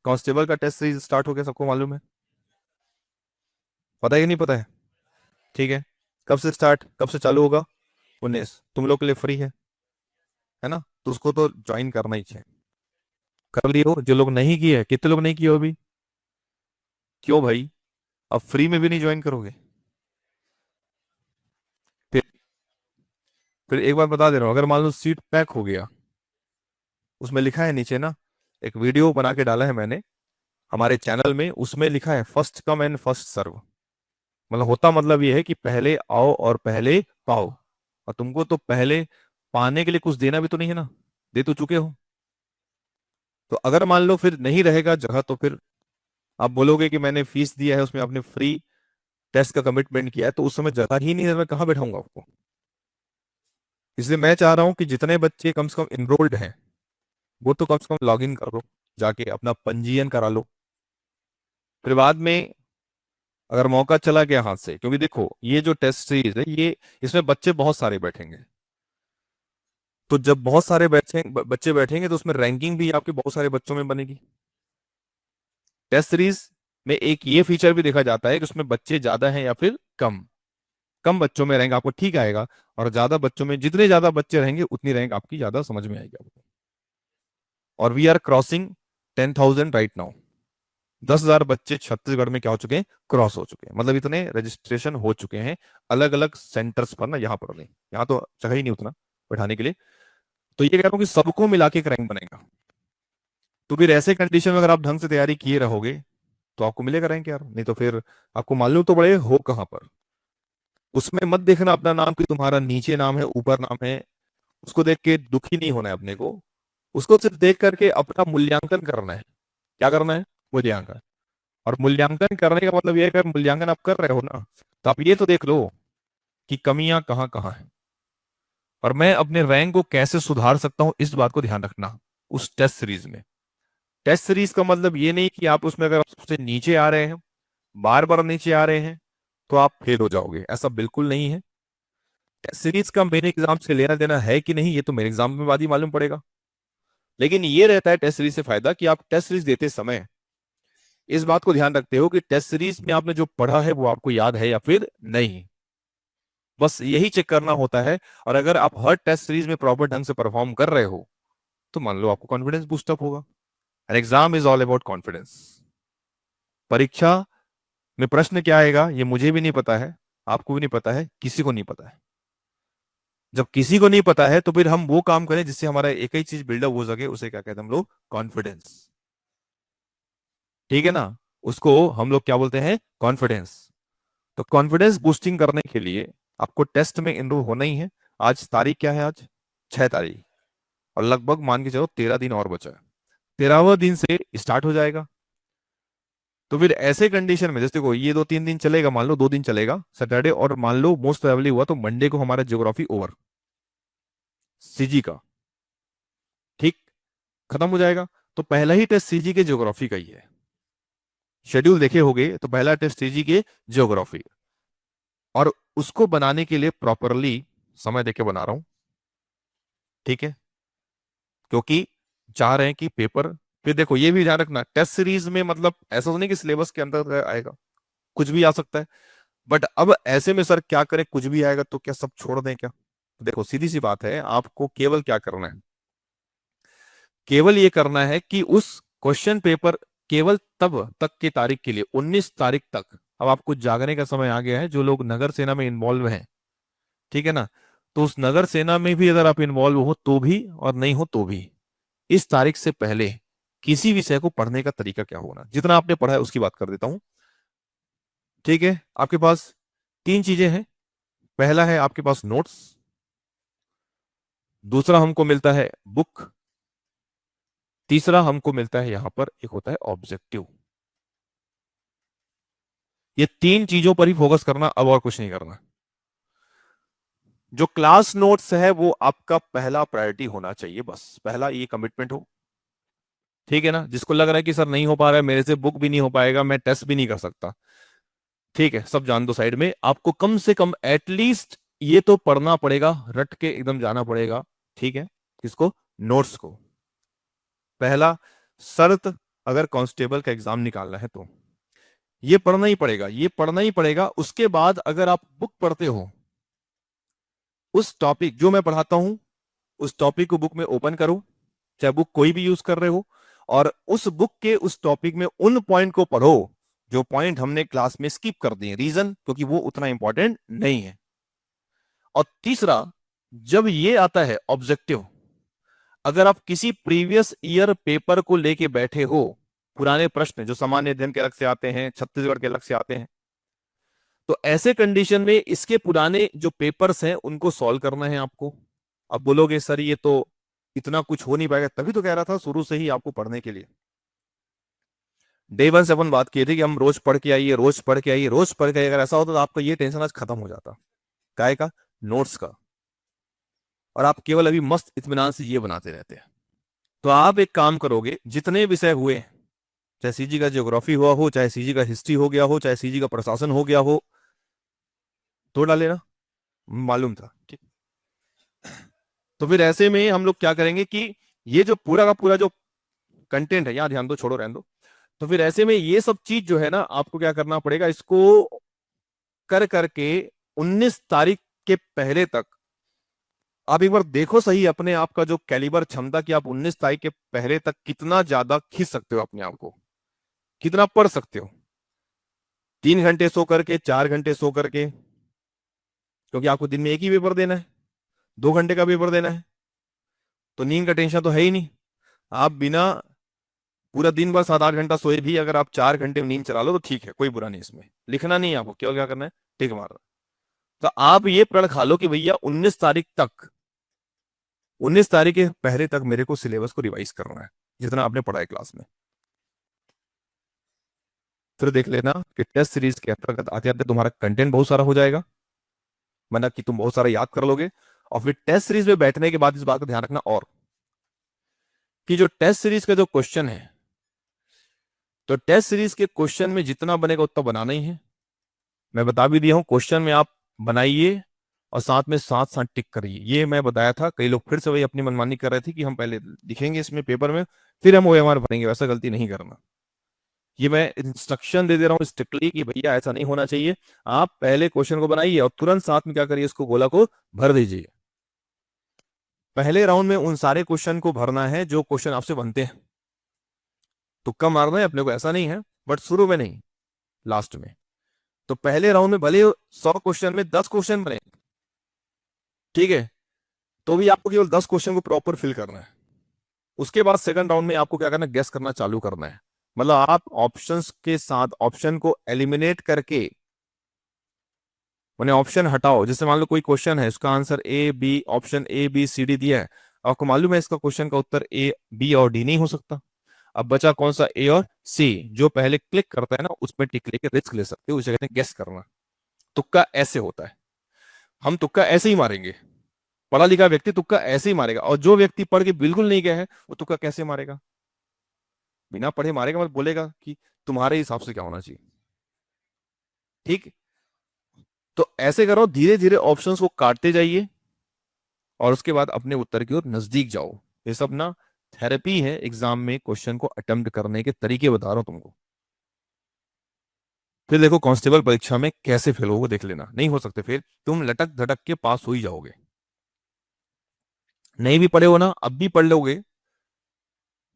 Constable का test series start हो गया, सबको मालूम है? पता है कि नहीं पता है? ठीक है, कब से स्टार्ट, कब से चालू होगा? 19, तुम लोग के लिए फ्री है ना? तो उसको तो ज्वाइन करना ही चाहिए। कर लियो, जो लोग नहीं किए, कितने लोग नहीं किए हो अभी? क्यों भाई, अब फ्री में भी नहीं ज्वाइन करोगे? फिर फिर एक बार बता दे रहा हूँ, अगर मान लो सीट पैक हो गया, उसमें लिखा है नीचे ना, एक वीडियो बना के डाला है मैंने हमारे चैनल में, उसमें लिखा है first come and first serve. मतलब होता मतलब ये है कि पहले आओ और पहले पाओ। और तुमको तो पहले पाने के लिए कुछ देना भी तो नहीं है ना, दे तो चुके हो। तो अगर मान लो फिर नहीं रहेगा जगह, तो फिर आप बोलोगे कि मैंने फीस दिया है, उसमें आपने फ्री टेस्ट का कमिटमेंट किया है, तो उस समय जगह ही नहीं है, मैं कहाँ बैठाऊंगा आपको? इसलिए मैं चाह रहा हूं कि जितने बच्चे कम से कम इनरोल्ड हैं, वो तो कम से कम लॉग इन कर लो, जाके अपना पंजीयन करा लो। फिर बाद में अगर मौका चला गया हाथ से, क्योंकि देखो ये जो टेस्ट सीरीज है, ये इसमें बच्चे बहुत सारे बैठेंगे। तो जब बहुत सारे बच्चे बैठेंगे, तो उसमें रैंकिंग भी आपके बहुत सारे बच्चों में बनेगी। टेस्ट सीरीज में एक ये फीचर भी देखा जाता है कि उसमें बच्चे ज्यादा हैं या फिर कम। कम बच्चों में रैंक आपको ठीक आएगा, और ज्यादा बच्चों में, जितने ज्यादा बच्चे रहेंगे उतनी रैंक आपकी ज्यादा समझ में आएगी आपको। और we are crossing 10,000 right now. 10,000 बच्चे छत्तीसगढ़ में क्या हो चुके हैं, क्रॉस हो चुके हैं, मतलब इतने रजिस्ट्रेशन हो चुके हैं अलग अलग सेंटर्स पर ना, यहाँ पर नहीं, यहाँ तो जगह ही नहीं उतना बैठाने के लिए। तो ये कह रहा हूँ कि सबको मिला के एक रैंक बनेगा। तो फिर ऐसे कंडीशन में अगर आप ढंग से तैयारी किए रहोगे, तो आपको मिलेगा रैंक यार, नहीं तो फिर आपको मालूम तो पड़े हो कहाँ पर। उसमें मत देखना अपना नाम कि तुम्हारा नीचे नाम है ऊपर नाम है, उसको देख के दुखी नहीं होना है अपने को। उसको सिर्फ देख करके अपना मूल्यांकन करना है। क्या करना है? मूल्यांकन। और मूल्यांकन करने का मतलब यह है कि मूल्यांकन आप कर रहे हो ना, तो आप ये तो देख लो कि कमियां कहाँ कहाँ हैं, और मैं अपने रैंक को कैसे सुधार सकता हूं, इस बात को ध्यान रखना उस टेस्ट सीरीज में। टेस्ट सीरीज का मतलब ये नहीं कि आप उसमें अगर आप सबसे नीचे आ रहे हैं, बार बार नीचे आ रहे हैं, तो आप फेल हो जाओगे, ऐसा बिल्कुल नहीं है। टेस्ट सीरीज का मेरे एग्जाम से लेना देना है कि नहीं, ये तो मेरे एग्जाम में बाद ही मालूम पड़ेगा। लेकिन ये रहता है टेस्ट सीरीज से फायदा कि आप टेस्ट सीरीज देते समय इस बात को ध्यान रखते हो कि टेस्ट सीरीज में आपने जो पढ़ा है वो आपको याद है या फिर नहीं। बस यही चेक करना होता है। और अगर आप हर टेस्ट सीरीज में प्रॉपर ढंग से परफॉर्म कर रहे हो, तो मान लो आपको कॉन्फिडेंस बूस्टअप होगा। An exam is all about confidence. परीक्षा में प्रश्न क्या आएगा ये मुझे भी नहीं पता है, आपको भी नहीं पता है, किसी को नहीं पता है। जब किसी को नहीं पता है, तो फिर हम वो काम करें जिससे हमारा एक ही चीज बिल्डअप हो सके, उसे क्या कहते हैं हम लोग? कॉन्फिडेंस। ठीक है ना? उसको हम लोग क्या बोलते हैं? कॉन्फिडेंस। तो कॉन्फिडेंस बूस्टिंग करने के लिए आपको टेस्ट में इनरोल होना ही है। आज तारीख क्या है? आज 6 तारीख। और लगभग मान के चलो 13 दिन और बचा है। 13वां दिन से स्टार्ट हो जाएगा। तो फिर ऐसे कंडीशन में, जैसे देखो ये 2-3 दिन चलेगा, मान लो 2 दिन चलेगा सैटरडे, और मान लो मोस्ट प्रोबेबली हुआ तो मंडे को हमारा ज्योग्राफी ओवर, सीजी का, ठीक, खत्म हो जाएगा। तो पहला ही टेस्ट सीजी के ज्योग्राफी का ही है। शेड्यूल देखे होगे तो पहला टेस्ट सीजी के ज्योग्राफी। और उसको बनाने के लिए प्रॉपरली समय देके बना रहा हूं, ठीक है? क्योंकि चाह रहे हैं कि पेपर, फिर देखो ये भी ध्यान रखना, टेस्ट सीरीज में मतलब ऐसा तो नहीं कि सिलेबस के अंदर आएगा, कुछ भी आ सकता है। बट अब ऐसे में सर क्या करें, कुछ भी आएगा तो क्या सब छोड़ दें क्या? देखो सीधी सी बात है, आपको केवल क्या करना है, केवल ये करना है कि उस क्वेश्चन पेपर, केवल तब तक की तारीख के लिए 19 तारीख तक, अब आपको जागने का समय आ गया है जो लोग नगर सेना में इन्वॉल्व हैं, ठीक है ना? तो उस नगर सेना में भी अगर आप इन्वॉल्व हो तो भी, और नहीं हो तो भी, इस तारीख से पहले किसी विषय को पढ़ने का तरीका क्या होना, जितना आपने पढ़ा है उसकी बात कर देता हूं। ठीक है, आपके पास 3 चीजें हैं। पहला है आपके पास नोट्स, दूसरा हमको मिलता है बुक, तीसरा हमको मिलता है यहां पर एक होता है ऑब्जेक्टिव। ये 3 चीजों पर ही फोकस करना, अब और कुछ नहीं करना। जो क्लास नोट्स है वो आपका पहला प्रायोरिटी होना चाहिए, बस पहला ये कमिटमेंट हो। ठीक है ना? जिसको लग रहा है कि सर नहीं हो पा रहा है मेरे से, बुक भी नहीं हो पाएगा, मैं टेस्ट भी नहीं कर सकता, ठीक है, सब जान दो साइड में। आपको कम से कम एटलीस्ट ये तो पढ़ना पड़ेगा, रट के एकदम जाना पड़ेगा। ठीक है? किसको? नोट्स को। पहला शर्त अगर कांस्टेबल का एग्जाम निकालना है तो ये पढ़ना ही पड़ेगा, ये पढ़ना ही पड़ेगा। उसके बाद अगर आप बुक पढ़ते हो, उस टॉपिक जो मैं पढ़ाता हूं उस टॉपिक को बुक में ओपन करो, चाहे बुक कोई भी यूज कर रहे हो, और उस बुक के उस टॉपिक में उन पॉइंट को पढ़ो जो पॉइंट हमने क्लास में स्किप कर दिए। रीजन, क्योंकि वो उतना इंपॉर्टेंट नहीं है। और तीसरा, जब ये आता है ऑब्जेक्टिव, अगर आप किसी प्रीवियस ईयर पेपर को लेके बैठे हो, पुराने प्रश्न जो सामान्य अध्ययन के अलग से आते हैं, छत्तीसगढ़ के अलग से आते हैं, तो ऐसे कंडीशन में इसके पुराने जो पेपर्स हैं उनको सॉल्व करना है आपको। अब बोलोगे सर ये तो इतना कुछ हो नहीं पाएगा, तभी तो कह रहा था शुरू से ही आपको पढ़ने के लिए। डे वन से अपन बात किए थे कि हम रोज पढ़ के आइए, रोज पढ़ के आइए, रोज पढ़ के आइए। अगर ऐसा होता तो आपका ये टेंशन आज खत्म हो जाता, काय का, नोट्स का, और आप केवल अभी मस्त इत्मीनान से ये बनाते रहते हैं। तो आप एक काम करोगे, जितने विषय हुए, चाहे सीजी का ज्योग्राफी हुआ हो, चाहे सीजी का हिस्ट्री हो गया हो, चाहे सीजी का प्रशासन हो गया हो, तो डाले ना, मालूम था, ठीक। तो फिर ऐसे में हम लोग क्या करेंगे कि ये जो पूरा का पूरा जो कंटेंट है, यहां ध्यान दो, छोड़ो रहने दो। तो फिर ऐसे में ये सब चीज जो है ना, आपको क्या करना पड़ेगा, इसको कर करके 19 तारीख के पहले तक आप एक बार देखो सही अपने आप का जो कैलिबर क्षमता, कि आप 19 तारीख के पहले तक कितना ज्यादा खींच सकते हो अपने आप को, कितना पढ़ सकते हो। 3 घंटे सो करके, 4 घंटे सो करके, क्योंकि आपको दिन में एक ही पेपर देना है, 2 घंटे का पेपर देना है, तो नींद का टेंशन तो है ही नहीं। आप बिना पूरा दिन भर 7-8 घंटा सोए भी अगर आप 4 घंटे में नींद चला लो तो ठीक है, कोई बुरा नहीं, इसमें लिखना नहीं है आपको, केवल क्या करना है, टिक मारना। तो आप ये प्रण खा लो कि भैया 19 तारीख के पहले तक मेरे को सिलेबस को रिवाइज करना है, जितना आपने पढ़ा है क्लास में। फिर देख लेना कि टेस्ट सीरीज के अंतर्गत आते आते तुम्हारा कंटेंट बहुत सारा हो जाएगा, मतलब कि तुम बहुत सारा याद कर लोगे। और फिर टेस्ट सीरीज में बैठने के बाद इस बात का ध्यान रखना और कि जो टेस्ट सीरीज का जो क्वेश्चन है, तो टेस्ट सीरीज के क्वेश्चन में जितना बनेगा उतना बनाना ही है। मैं बता भी दिया हूं, क्वेश्चन में आप बनाइए और साथ में साथ साथ टिक करिए, ये मैं बताया था। कई लोग फिर से वही अपनी मनमानी कर रहे थे कि हम पहले लिखेंगे इसमें पेपर में फिर हम ओएमआर भरेंगे, वैसा गलती नहीं करना। ये मैं इंस्ट्रक्शन दे दे रहा हूँ स्ट्रिक्टली कि भैया ऐसा नहीं होना चाहिए। आप पहले क्वेश्चन को बनाइए और तुरंत साथ में क्या करिए, इसको गोला को भर दीजिए। पहले राउंड में उन सारे क्वेश्चन को भरना है जो क्वेश्चन आपसे बनते हैं, तुक्का मारना है अपने को, ऐसा नहीं है, बट शुरू में नहीं, लास्ट में। तो पहले राउंड में भले 100 क्वेश्चन में 10 क्वेश्चन बने, ठीक है, तो भी आपको केवल 10 क्वेश्चन को प्रॉपर फिल करना है। उसके बाद सेकंड राउंड में आपको क्या करना है, गेस करना चालू करना है। मतलब आप ऑप्शंस के साथ ऑप्शन को एलिमिनेट करके, मैंने ऑप्शन हटाओ। जैसे मान लो कोई क्वेश्चन है, इसका answer A B, option A B C D दिया है, आपको मालूम है इसका क्वेश्चन का उत्तर ए बी और डी नहीं हो सकता। अब बचा कौन सा, ए और सी। जो पहले क्लिक करता है ना उसमें टिक लेके रिस्क ले सकते हो, उसे कहते हैं गेस करना। तुक्का ऐसे होता है, हम तुक्का ऐसे ही मारेंगे। पढ़ा लिखा व्यक्ति तुक्का ऐसे ही मारेगा, और जो व्यक्ति पढ़ के बिल्कुल नहीं गया है वो तुक्का कैसे मारेगा, बिना पढ़े मारेगा, मतलब बोलेगा कि तुम्हारे हिसाब से क्या होना चाहिए, ठीक। तो ऐसे करो, धीरे धीरे ऑप्शंस को काटते जाइए और उसके बाद अपने उत्तर की ओर नजदीक जाओ। ये सब ना थेरेपी है एग्जाम में क्वेश्चन को अटेम्प्ट करने के तरीके बता रहा हूं तुमको। फिर देखो कांस्टेबल परीक्षा में कैसे फेल होगे, देख लेना, नहीं हो सकते फेल, तुम लटक धटक के पास हो ही जाओगे। नहीं भी पढ़े हो ना, अब भी पढ़ लोगे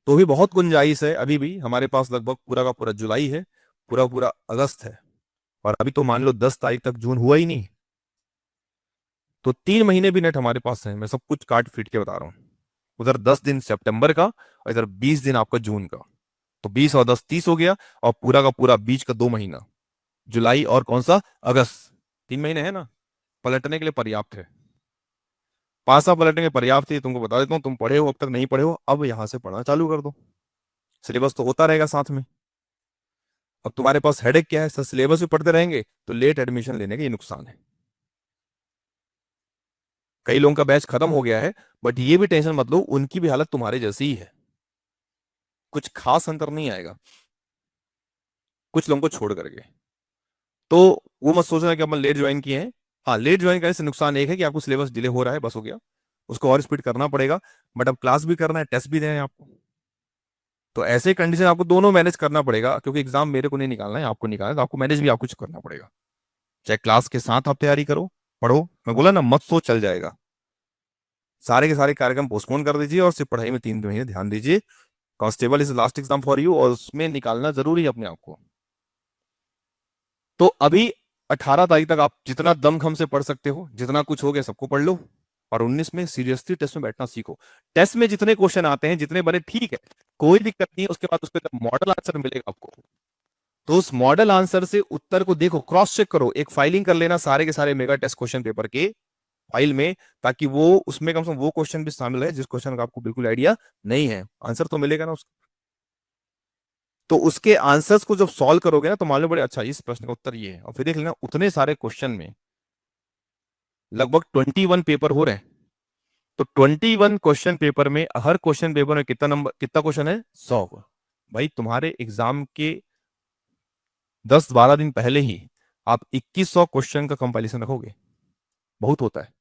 तो भी बहुत गुंजाइश है। अभी भी हमारे पास लगभग पूरा का पूरा जुलाई है, पूरा पूरा अगस्त है, और अभी तो मान लो 10 तारीख तक जून हुआ ही नहीं, तो 3 महीने भी नेट हमारे पास है। मैं सब कुछ काट फीट के बता रहा हूँ। उधर 10 दिन सितंबर का और इधर 20 दिन आपका जून का, तो 20 और 10 30 हो गया, और पूरा का पूरा बीच का 2 महीना जुलाई और कौन सा, अगस्त, 3 महीने है ना, पलटने के लिए पर्याप्त है। पासा पलटने के पर्याप्त है, तुमको बता देता हूँ। तुम पढ़े हो अब तक, नहीं पढ़े हो अब यहां से पढ़ना चालू कर दो, सिलेबस तो होता रहेगा साथ में। अब तुम्हारे पास हेडेक क्या है, सर सिलेबस भी पढ़ते रहेंगे तो लेट एडमिशन लेने का ये नुकसान है। कई लोगों का बैच खत्म हो गया है, बट ये भी टेंशन मत लो, उनकी भी हालत तुम्हारे जैसी ही है, कुछ खास अंतर नहीं आएगा कुछ लोगों को छोड़ करके। तो वो मत सोचना कि अपन लेट ज्वाइन किए हैं। हाँ, लेट ज्वाइन करने से नुकसान एक है कि आपको सिलेबस डिले हो रहा है, बस हो गया, उसको और स्पीड करना पड़ेगा। बट अब क्लास भी करना है, टेस्ट भी देना है आपको, तो ऐसे कंडीशन आपको दोनों मैनेज करना पड़ेगा, क्योंकि एग्जाम मेरे को नहीं निकालना है, आपको निकालना है, तो आपको मैनेज भी आपको कुछ करना पड़ेगा। चाहे क्लास के साथ आप तैयारी करो, पढ़ो, मैं बोला ना मत सो चल जाएगा, सारे के सारे कार्यक्रम पोस्टपोन कर दीजिए और सिर्फ पढ़ाई में 3 महीने ध्यान दीजिए। Constable is last exam for you, और उसमें निकालना जरूरी है अपने आप को। तो अभी 18 तारीख तक आप जितना दमखम से पढ़ सकते हो, जितना कुछ हो गया सबको पढ़ लो, और 19 में सीरियसली टेस्ट में बैठना सीखो। टेस्ट में जितने क्वेश्चन आते हैं, जितने बने ठीक है, कोई दिक्कत नहीं है, उसके बाद उस पर मॉडल आंसर मिलेगा आपको, तो उस मॉडल आंसर से उत्तर को देखो, क्रॉस चेक करो, एक फाइलिंग कर लेना सारे के सारे मेगा टेस्ट क्वेश्चन पेपर के फाइल में, ताकि वो उसमें कम से कम वो क्वेश्चन भी शामिल है जिस क्वेश्चन का आपको बिल्कुल आइडिया नहीं है, आंसर तो मिलेगा ना उसका। तो उसके आंसर्स को जब सॉल्व करोगे ना, तो मालूम पड़े अच्छा इस प्रश्न का उत्तर ये है, और फिर देख लेना उतने सारे क्वेश्चन में लगभग 21 पेपर हो रहे हैं, तो 21 क्वेश्चन पेपर में हर क्वेश्चन पेपर में कितना नंबर, कितना क्वेश्चन है, 100। भाई तुम्हारे एग्जाम के 10-12 दिन पहले ही आप 2100 क्वेश्चन का कंपाइलेशन रखोगे, बहुत होता है।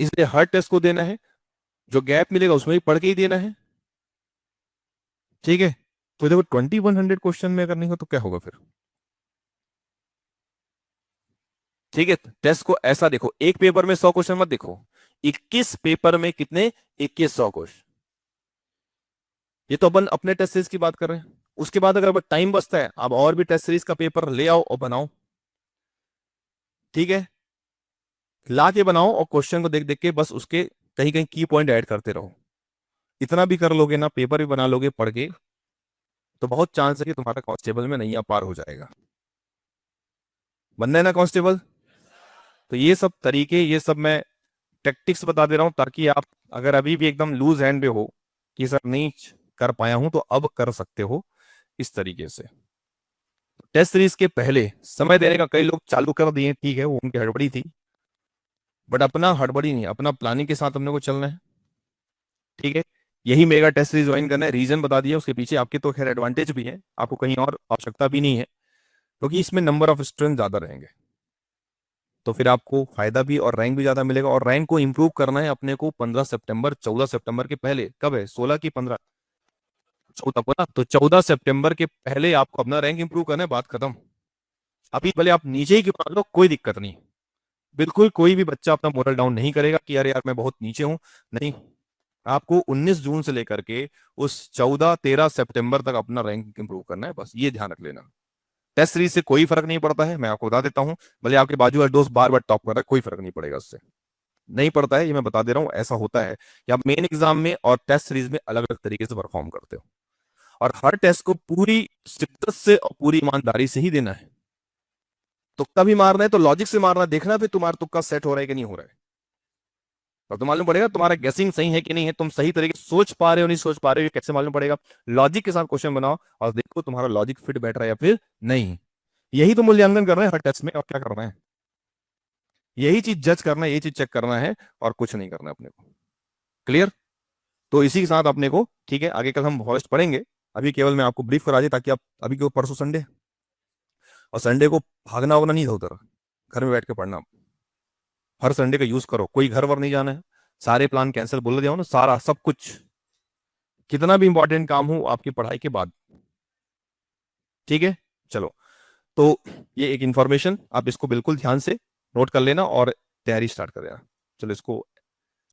इसलिए हर टेस्ट को देना है, जो गैप मिलेगा उसमें भी पढ़ के ही देना है, ठीक है। तो देखो 2100 क्वेश्चन में अगर नहीं हो तो क्या होगा फिर, ठीक है। टेस्ट को ऐसा देखो, एक पेपर में 100 क्वेश्चन मत देखो, 21 पेपर में कितने, 2100 क्वेश्चन। ये तो अपन अपने टेस्ट सीरीज की बात कर रहे हैं। उसके बाद अगर टाइम बचता है, आप और भी टेस्ट सीरीज का पेपर ले आओ और बनाओ, ठीक है, ला के बनाओ, और क्वेश्चन को देख देख के बस उसके कहीं कहीं की पॉइंट ऐड करते रहो। इतना भी कर लोगे ना, पेपर भी बना लोगे पढ़ के, तो बहुत चांस है कि तुम्हारा कांस्टेबल में नैया पार हो जाएगा। बनना है ना कांस्टेबल। तो ये सब तरीके, ये सब मैं टेक्टिक्स बता दे रहा हूं, ताकि आप अगर अभी भी एकदम लूज हैंड पे हो कि सर नहीं कर पाया हूं, तो अब कर सकते हो इस तरीके से। टेस्ट सीरीज के पहले समय देने का कई लोग चालू कर दिए, ठीक है, वो उनकी हड़बड़ी थी, बट अपना हड़बड़ी नहीं, अपना प्लानिंग के साथ अपने को चलना है, ठीक है। यही मेगा टेस्ट सीरीज ज्वाइन करना है, रीजन बता दिया, उसके पीछे आपके तो खैर एडवांटेज भी है, आपको कहीं और आवश्यकता भी नहीं है, क्योंकि इसमें नंबर ऑफ स्टूडेंट ज्यादा रहेंगे, तो फिर आपको फायदा भी और रैंक भी ज्यादा मिलेगा। और रैंक को इंप्रूव करना है अपने को 15 सितंबर, 14 सितंबर के पहले, कब है, 16 की 15, 14 को ना, तो 14 सितंबर के पहले आपको अपना रैंक इंप्रूव करना है, बात खत्म। अभी भले आप नीचे ही क्यों मान लो, कोई दिक्कत नहीं, बिल्कुल कोई भी बच्चा अपना मोरल डाउन नहीं करेगा कि अरे यार मैं बहुत नीचे हूं, नहीं। आपको 19 जून से लेकर के उस 14-13 सितंबर तक अपना रैंक इंप्रूव करना है, बस ये ध्यान रख लेना। टेस्ट सीरीज से कोई फर्क नहीं पड़ता है, मैं आपको बता देता हूं, भले आपके बाजू वाला दोस्त बार बार टॉप कर रहा है, कोई फर्क नहीं पड़ेगा उससे, नहीं पड़ता है, ये मैं बता दे रहा हूं। ऐसा होता है कि आप मेन एग्जाम में और टेस्ट सीरीज में अलग अलग तरीके से परफॉर्म करते हो, और हर टेस्ट को पूरी शिद्दत से और पूरी ईमानदारी से ही देना है। तुक्का भी मारना है तो लॉजिक से मारना, देखना फिर तुम्हारा तुक्का सेट हो रहा है कि नहीं हो रहा है, तब तो मालूम पड़ेगा तुम्हारा गेसिंग सही है कि नहीं है, तुम सही तरीके से सोच पा रहे हो नहीं सोच पा रहे हो, ये कैसे मालूम पड़ेगा। लॉजिक के साथ क्वेश्चन बनाओ और देखो तुम्हारा लॉजिक फिट बैठ रहा है या फिर नहीं। यही तो मूल्यांकन करना है हर टेस्ट में, और क्या करना है, यही चीज जज करना है, यही चीज चेक करना है, और कुछ नहीं करना है अपने को। क्लियर। तो इसी के साथ अपने को, ठीक है, आगे कल हम फॉरेस्ट पढ़ेंगे, अभी केवल मैं आपको ब्रीफ करा दी, ताकि आप अभी क्यों, परसों संडे, और संडे को भागना होगा नहीं, उधर घर में बैठ के पढ़ना, हर संडे का यूज करो, कोई घर वर नहीं जाना है, सारे प्लान कैंसिल बोल दिया हो ना, सारा सब कुछ, कितना भी इंपॉर्टेंट काम हो आपकी पढ़ाई के बाद, ठीक है। चलो, तो ये एक इंफॉर्मेशन, आप इसको बिल्कुल ध्यान से नोट कर लेना और तैयारी स्टार्ट कर देना। चलो इसको